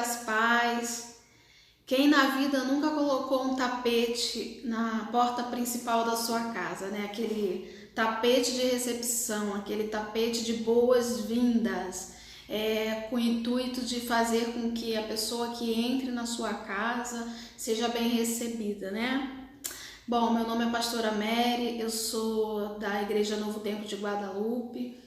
graça e paz. Quem na vida nunca colocou um tapete na porta principal da sua casa, né? Aquele tapete de recepção, aquele tapete de boas-vindas, com o intuito de fazer com que a pessoa que entre na sua casa seja bem recebida, né? Bom, meu nome é Pastora Mary, eu sou da Igreja Novo Tempo de Guadalupe.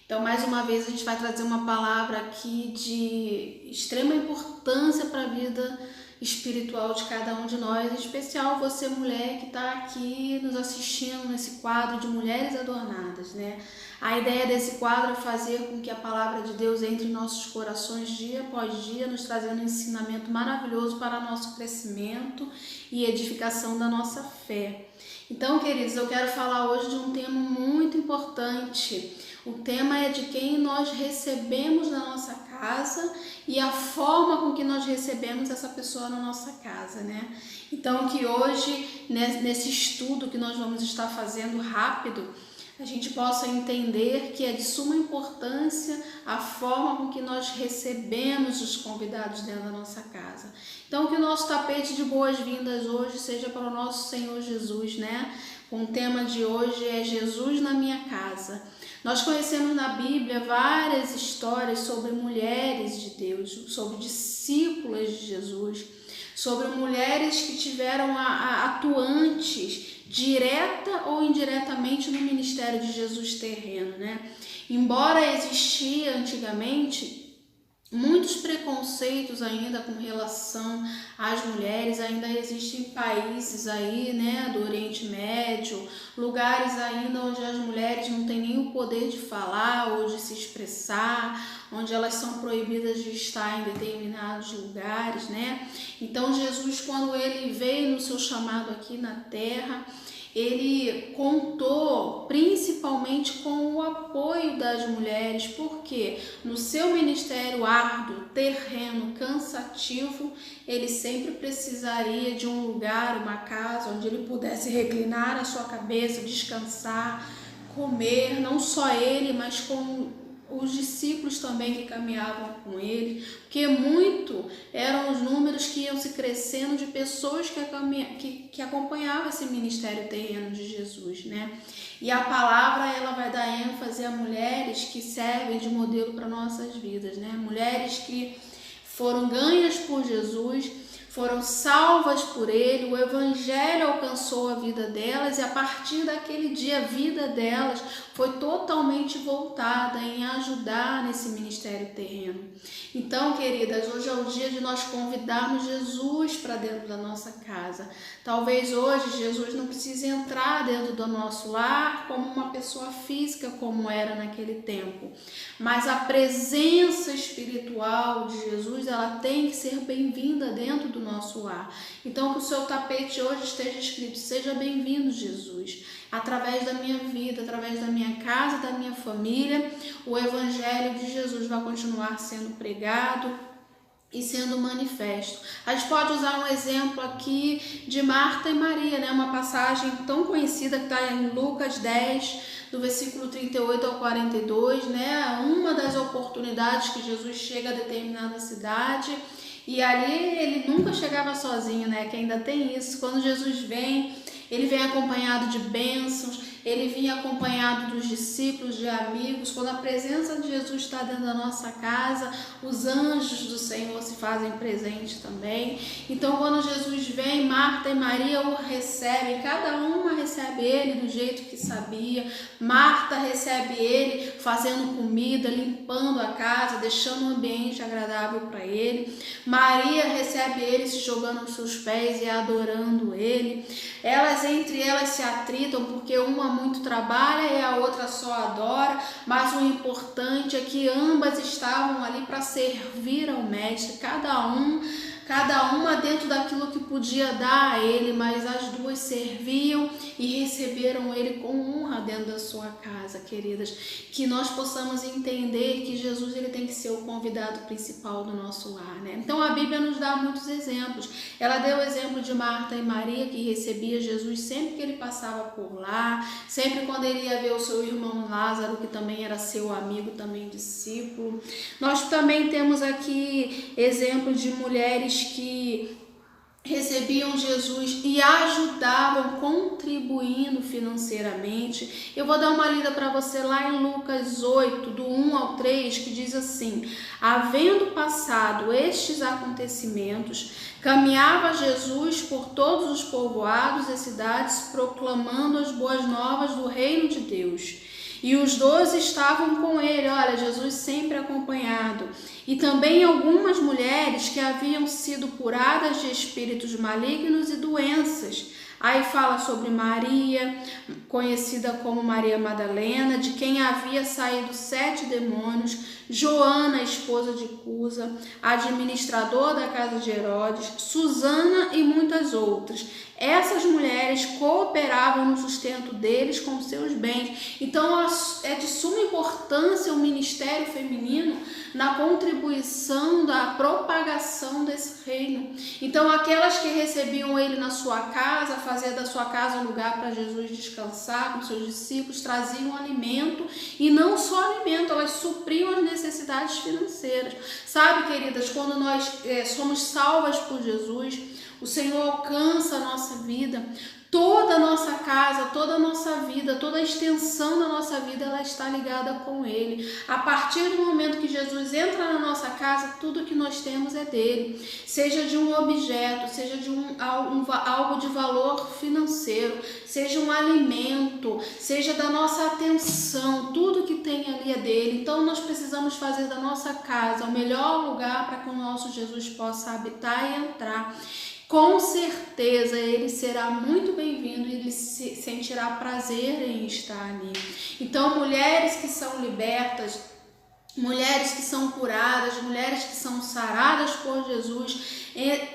Então, mais uma vez, a gente vai trazer uma palavra aqui de extrema importância para a vida espiritual de cada um de nós, em especial você, mulher, que está aqui nos assistindo nesse quadro de Mulheres Adornadas, né? A ideia desse quadro é fazer com que a palavra de Deus entre em nossos corações dia após dia, nos trazendo um ensinamento maravilhoso para nosso crescimento e edificação da nossa fé. Então, queridos, eu quero falar hoje de um tema muito importante. O tema é de quem nós recebemos na nossa casa e a forma com que nós recebemos essa pessoa na nossa casa, né? Então, que hoje, nesse estudo que nós vamos estar fazendo rápido, a gente possa entender que é de suma importância a forma com que nós recebemos os convidados dentro da nossa casa. Então, que o nosso tapete de boas-vindas hoje seja para o nosso Senhor Jesus, né? O tema de hoje é Jesus na minha casa. Nós conhecemos na Bíblia várias histórias sobre mulheres de Deus, sobre discípulas de Jesus, sobre mulheres que tiveram atuantes direta ou indiretamente no ministério de Jesus terreno, né? Embora existia antigamente muitos preconceitos ainda com relação às mulheres, ainda existem países aí, né, do Oriente Médio, lugares ainda onde as mulheres não têm nem o poder de falar ou de se expressar, onde elas são proibidas de estar em determinados lugares, né? Então Jesus, quando ele veio no seu chamado aqui na terra, ele contou principalmente com o apoio das mulheres, porque no seu ministério árduo, terreno, cansativo, ele sempre precisaria de um lugar, uma casa, onde ele pudesse reclinar a sua cabeça, descansar, comer, não só ele, mas com os discípulos também que caminhavam com ele, porque muito eram os números que iam se crescendo de pessoas que acompanhavam esse ministério terreno de Jesus, né? E a palavra, ela vai dar ênfase a mulheres que servem de modelo para nossas vidas, né? Mulheres que foram ganhas por Jesus, foram salvas por ele, o evangelho alcançou a vida delas e a partir daquele dia a vida delas foi totalmente voltada em ajudar nesse ministério terreno. Então, queridas, hoje é o dia de nós convidarmos Jesus para dentro da nossa casa. Talvez hoje Jesus não precise entrar dentro do nosso lar como uma pessoa física como era naquele tempo, mas a presença espiritual de Jesus, ela tem que ser bem-vinda dentro do nosso lar. Então, que o seu tapete hoje esteja escrito: seja bem-vindo, Jesus. Através da minha vida, através da minha casa, da minha família, o evangelho de Jesus vai continuar sendo pregado e sendo manifesto. A gente pode usar um exemplo aqui de Marta e Maria, né? Uma passagem tão conhecida que está em Lucas 10, do versículo 38 ao 42, né? Uma das oportunidades que Jesus chega a determinada cidade. E ali ele nunca chegava sozinho, né? Que ainda tem isso. Quando Jesus vem, ele vem acompanhado de bênçãos, ele vinha acompanhado dos discípulos, de amigos. Quando a presença de Jesus está dentro da nossa casa, os anjos do Senhor se fazem presente também. Então, quando Jesus vem, Marta e Maria o recebem, cada uma recebe ele do jeito que sabia. Marta recebe ele fazendo comida, limpando a casa, deixando um ambiente agradável para ele. Maria recebe ele se jogando aos seus pés e adorando ele. Entre elas se atritam porque uma muito trabalha e a outra só adora, mas o importante é que ambas estavam ali para servir ao mestre, cada cada uma dentro daquilo que podia dar a ele, mas as duas serviam e receberam ele com honra dentro da sua casa, queridas. Que nós possamos entender que Jesus ele tem que ser o convidado principal do nosso lar, né? Então a Bíblia nos dá muitos exemplos. Ela deu o exemplo de Marta e Maria, que recebia Jesus sempre que ele passava por lá, sempre quando ele ia ver o seu irmão Lázaro, que também era seu amigo, também discípulo. Nós também temos aqui exemplo de mulheres que recebiam Jesus e ajudavam, contribuindo financeiramente. Eu vou dar uma lida para você lá em Lucas 8, do 1 ao 3, que diz assim: havendo passado estes acontecimentos, caminhava Jesus por todos os povoados e cidades, proclamando as boas novas do reino de Deus. E os 12 estavam com ele, olha, Jesus sempre acompanhado. E também algumas mulheres que haviam sido curadas de espíritos malignos e doenças. Aí fala sobre Maria, conhecida como Maria Madalena, de quem havia saído 7 demônios, Joana, esposa de Cusa, administrador da casa de Herodes, Susana e muitas outras. Essas mulheres cooperavam no sustento deles com seus bens. Então é de suma importância o ministério feminino na contribuição da propagação desse reino. Então aquelas que recebiam ele na sua casa, fazia da sua casa um lugar para Jesus descansar com seus discípulos, traziam alimento, e não só alimento, elas supriam as necessidades financeiras. Sabe, queridas, quando nós somos salvas por Jesus, o Senhor alcança a nossa vida, toda a nossa casa, toda a nossa vida, toda a extensão da nossa vida, ela está ligada com Ele. A partir do momento que Jesus entra na nossa casa, tudo que nós temos é dele. Seja de um objeto, seja de algo de valor financeiro, seja um alimento, seja da nossa atenção, tudo que tem ali é dele. Então nós precisamos fazer da nossa casa o melhor lugar para que o nosso Jesus possa habitar e entrar. Com certeza ele será muito bem-vindo e ele se sentirá prazer em estar ali. Então, mulheres que são libertas, mulheres que são curadas, mulheres que são saradas por Jesus,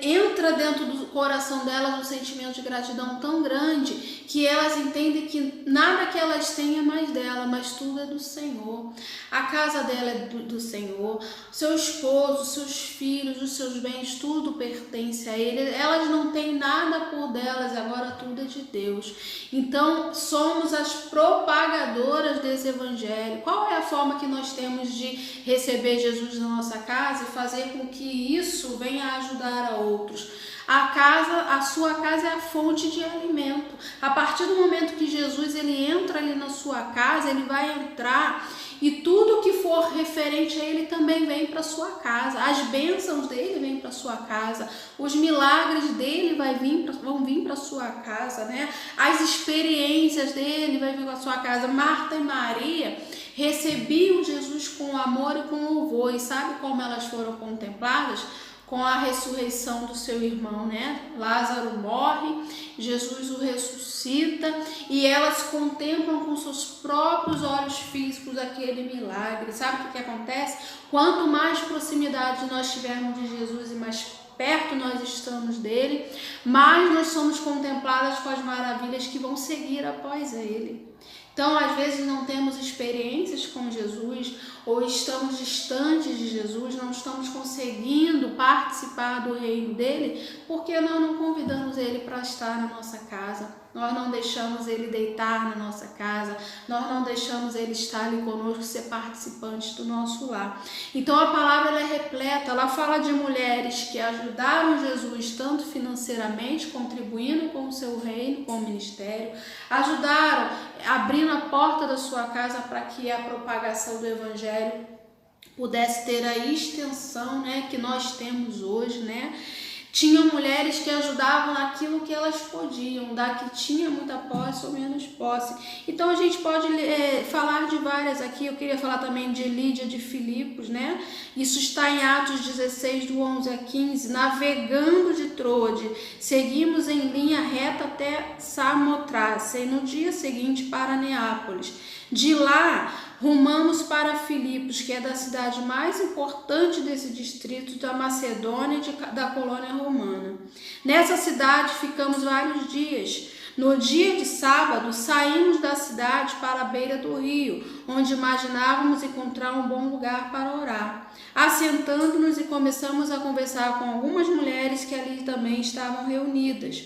entra dentro do coração delas um sentimento de gratidão tão grande que elas entendem que nada que elas têm é mais dela, mas tudo é do Senhor. A casa dela é do Senhor, seu esposo, seus filhos, os seus bens, tudo pertence a Ele. Elas não têm nada por delas, agora tudo é de Deus. Então somos as propagadoras desse evangelho. Qual é a forma que nós temos de receber Jesus na nossa casa e fazer com que isso venha ajudar a outros? A sua casa é a fonte de alimento. A partir do momento que Jesus ele entra ali na sua casa, ele vai entrar e tudo que for referente a ele também vem para sua casa. As bênçãos dele vêm para sua casa, os milagres dele vão vir para sua casa, né? As experiências dele vão vir para sua casa. Marta e Maria recebiam Jesus com amor e com louvor, e sabe como elas foram contempladas? Com a ressurreição do seu irmão, né? Lázaro morre, Jesus o ressuscita e elas contemplam com seus próprios olhos físicos aquele milagre. Sabe o que acontece? Quanto mais proximidade nós tivermos de Jesus e mais perto nós estamos dele, mais nós somos contempladas com as maravilhas que vão seguir após ele. Então, às vezes não temos experiências com Jesus ou estamos distantes de Jesus, não estamos conseguindo participar do reino dele porque nós não convidamos ele para estar na nossa casa, nós não deixamos ele deitar na nossa casa, nós não deixamos ele estar ali conosco, ser participante do nosso lar. Então a palavra ela é repleta, ela fala de mulheres que ajudaram Jesus tanto financeiramente, contribuindo com o seu reino, com o ministério, ajudaram abrindo a porta da sua casa para que a propagação do evangelho pudesse ter a extensão, né, que nós temos hoje, né? Tinham mulheres que ajudavam naquilo que elas podiam, da que tinha muita posse ou menos posse. Então a gente pode falar de várias aqui. Eu queria falar também de Lídia de Filipos, né? Isso está em Atos 16, do 11 a 15. Navegando de Troade, seguimos em linha reta até Samotrace e no dia seguinte para Neápolis. De lá rumamos para Filipos, que é da cidade mais importante desse distrito da Macedônia da colônia romana. Nessa cidade ficamos vários dias. No dia de sábado, saímos da cidade para a beira do rio, onde imaginávamos encontrar um bom lugar para orar. Assentando-nos e começamos a conversar com algumas mulheres que ali também estavam reunidas.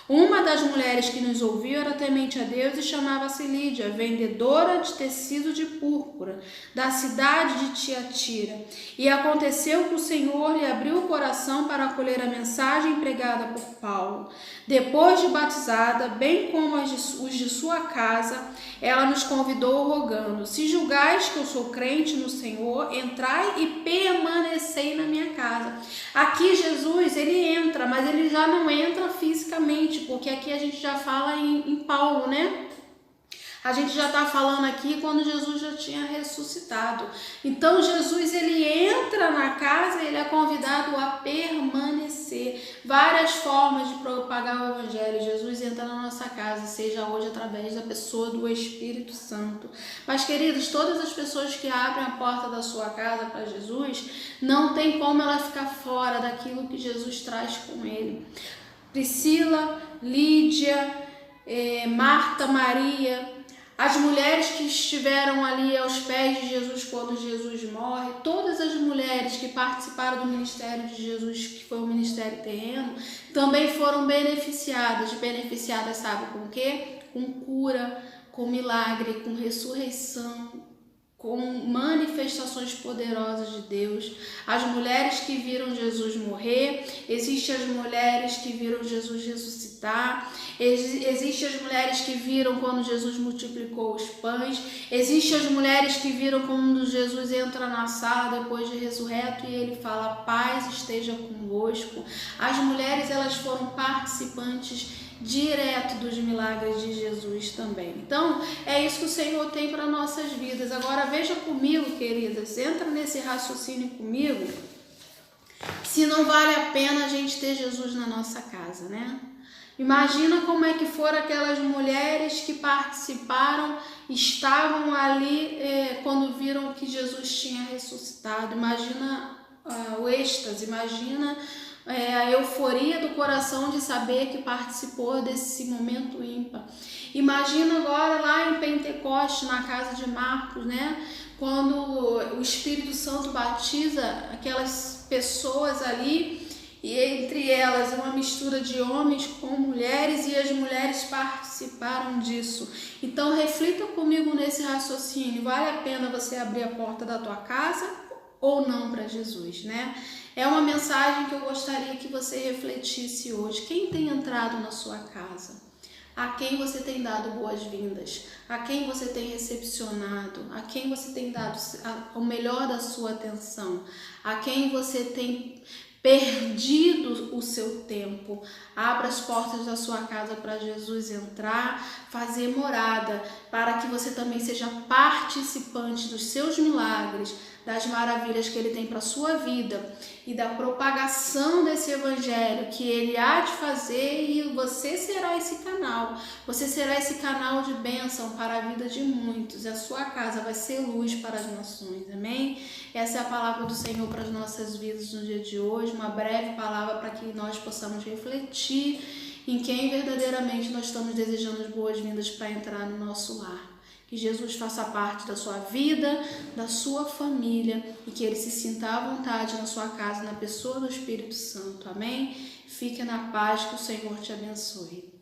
Uma das mulheres que nos ouviu era temente a Deus e chamava-se Lídia, vendedora de tecido de púrpura, da cidade de Tiatira. E aconteceu que o Senhor lhe abriu o coração para acolher a mensagem pregada por Paulo. Depois de batizada, bem como os de sua casa, ela nos convidou rogando: se julgais que eu sou crente no Senhor, entrai e permanecei na minha casa. Aqui Jesus, ele entra, mas ele já não entra fisicamente, porque aqui a gente já fala em Paulo, né? A gente já está falando aqui quando Jesus já tinha ressuscitado. Então Jesus, ele entra na casa, ele é convidado a permanecer. Várias formas de propagar o evangelho. Jesus entra na nossa casa, seja hoje através da pessoa do Espírito Santo. Mas, queridos, todas as pessoas que abrem a porta da sua casa para Jesus, não tem como ela ficar fora daquilo que Jesus traz com ele. Priscila, Lídia, Marta, Maria, as mulheres que estiveram ali aos pés de Jesus quando Jesus morre, todas as mulheres que participaram do ministério de Jesus, que foi o ministério terreno, também foram beneficiadas. Beneficiadas, sabe com o quê? Com cura, com milagre, com ressurreição, com manifestações poderosas de Deus. As mulheres que viram Jesus morrer, existem as mulheres que viram Jesus ressuscitar, existem as mulheres que viram quando Jesus multiplicou os pães, existem as mulheres que viram quando Jesus entra na sala depois de ressurreto e ele fala: paz esteja convosco. As mulheres, elas foram participantes direto dos milagres de Jesus também. Então, é isso que o Senhor tem para nossas vidas. Agora, veja comigo, queridas, entra nesse raciocínio comigo, se não vale a pena a gente ter Jesus na nossa casa, né? Imagina como é que foram aquelas mulheres que participaram, estavam ali quando viram que Jesus tinha ressuscitado. Imagina o êxtase, imagina a euforia do coração de saber que participou desse momento ímpar. Imagina agora lá em Pentecoste, na casa de Marcos, né? Quando o Espírito Santo batiza aquelas pessoas ali, e entre elas uma mistura de homens com mulheres, e as mulheres participaram disso. Então reflita comigo nesse raciocínio: vale a pena você abrir a porta da tua casa ou não para Jesus, né? É uma mensagem que eu gostaria que você refletisse hoje. Quem tem entrado na sua casa? A quem você tem dado boas-vindas? A quem você tem recepcionado? A quem você tem dado o melhor da sua atenção? A quem você tem perdido o seu tempo? Abra as portas da sua casa para Jesus entrar, fazer morada, para que você também seja participante dos seus milagres, das maravilhas que ele tem para a sua vida e da propagação desse evangelho que ele há de fazer, e você será esse canal. Você será esse canal de bênção para a vida de muitos. A sua casa vai ser luz para as nações. Amém? Essa é a palavra do Senhor para as nossas vidas no dia de hoje. Uma breve palavra para que nós possamos refletir em quem verdadeiramente nós estamos desejando as boas-vindas para entrar no nosso lar. Que Jesus faça parte da sua vida, da sua família, e que ele se sinta à vontade na sua casa, na pessoa do Espírito Santo. Amém? Fique na paz, que o Senhor te abençoe.